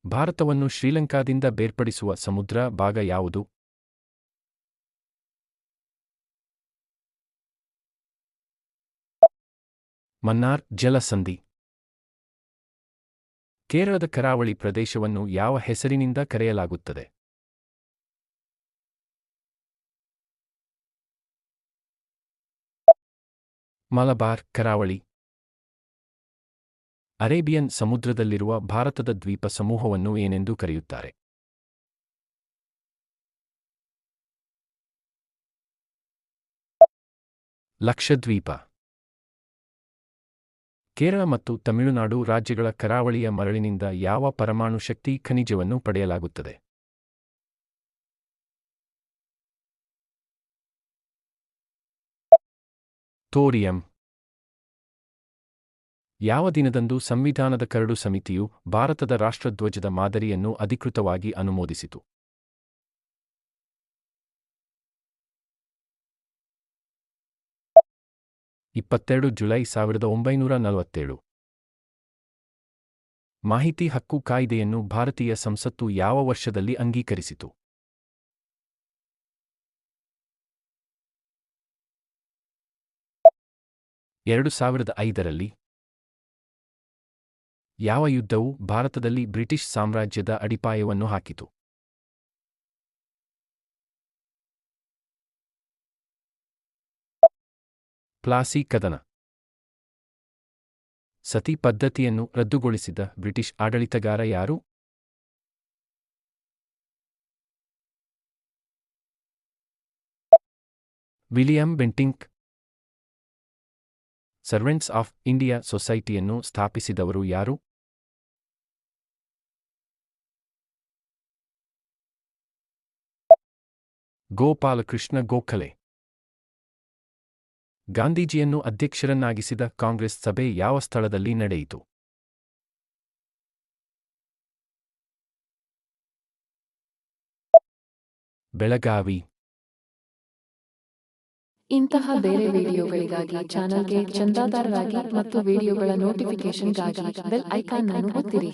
ಭಾರತವನ್ನು ಶ್ರೀಲಂಕಾದಿಂದ ಬೇರ್ಪಡಿಸುವ ಸಮುದ್ರ ಭಾಗ ಯಾವುದು? ಮನ್ನಾರ್ ಜಲಸಂಧಿ. ಕೇರಳದ ಕರಾವಳಿ ಪ್ರದೇಶವನ್ನು ಯಾವ ಹೆಸರಿನಿಂದ ಕರೆಯಲಾಗುತ್ತದೆ? ಮಲಬಾರ್ ಕರಾವಳಿ. ಅರೇಬಿಯನ್ ಸಮುದ್ರದಲ್ಲಿರುವ ಭಾರತದ ದ್ವೀಪ ಸಮೂಹವನ್ನು ಏನೆಂದು ಕರೆಯುತ್ತಾರೆ? ಲಕ್ಷದ್ವೀಪ. ಕೇರಳ ಮತ್ತು ತಮಿಳುನಾಡು ರಾಜ್ಯಗಳ ಕರಾವಳಿಯ ಮರಳಿನಿಂದ ಯಾವ ಪರಮಾಣು ಶಕ್ತಿ ಖನಿಜವನ್ನು ಪಡೆಯಲಾಗುತ್ತದೆ? ಥೋರಿಯಂ. ಯಾವ ದಿನದಂದು ಸಂವಿಧಾನದ ಕರಡು ಸಮಿತಿಯು ಭಾರತದ ರಾಷ್ಟ್ರಧ್ವಜದ ಮಾದರಿಯನ್ನು ಅಧಿಕೃತವಾಗಿ ಅನುಮೋದಿಸಿತು? ಜುಲೈ 1947. ಮಾಹಿತಿ ಹಕ್ಕು ಕಾಯ್ದೆಯನ್ನು ಭಾರತೀಯ ಸಂಸತ್ತು ಯಾವ ವರ್ಷದಲ್ಲಿ ಅಂಗೀಕರಿಸಿತು? 2005ರಲ್ಲಿ. ಯಾವ ಯುದ್ಧವು ಭಾರತದಲ್ಲಿ ಬ್ರಿಟಿಷ್ ಸಾಮ್ರಾಜ್ಯದ ಅಡಿಪಾಯವನ್ನು ಹಾಕಿತು? ಪ್ಲಾಸಿ ಕದನ. ಸತಿ ಪದ್ಧತಿಯನ್ನು ರದ್ದುಗೊಳಿಸಿದ ಬ್ರಿಟಿಷ್ ಆಡಳಿತಗಾರ ಯಾರು? William Bentinck. Servants of India ಸೊಸೈಟಿಯನ್ನು ಸ್ಥಾಪಿಸಿದವರು ಯಾರು? ಗೋಪಾಲಕೃಷ್ಣ ಗೋಖಲೆ. ಗಾಂಧೀಜಿಯನ್ನು ಅಧ್ಯಕ್ಷರನ್ನಾಗಿಸಿದ ಕಾಂಗ್ರೆಸ್ ಸಭೆ ಯಾವ ಸ್ಥಳದಲ್ಲಿ ನಡೆಯಿತು? ಬೆಳಗಾವಿ. ಇಂತಹ ಬೇರೆ ವಿಡಿಯೋಗಳಿಗಾಗಿ ಚಾನಲ್ಗೆ ಚಂದಾದಾರರಾಗಿ ಮತ್ತು ವಿಡಿಯೋಗಳ ನೋಟಿಫಿಕೇಶನ್ಗಾಗಿ ಬೆಲ್ ಐಕಾನ್ ಅನ್ನು ಒತ್ತಿರಿ.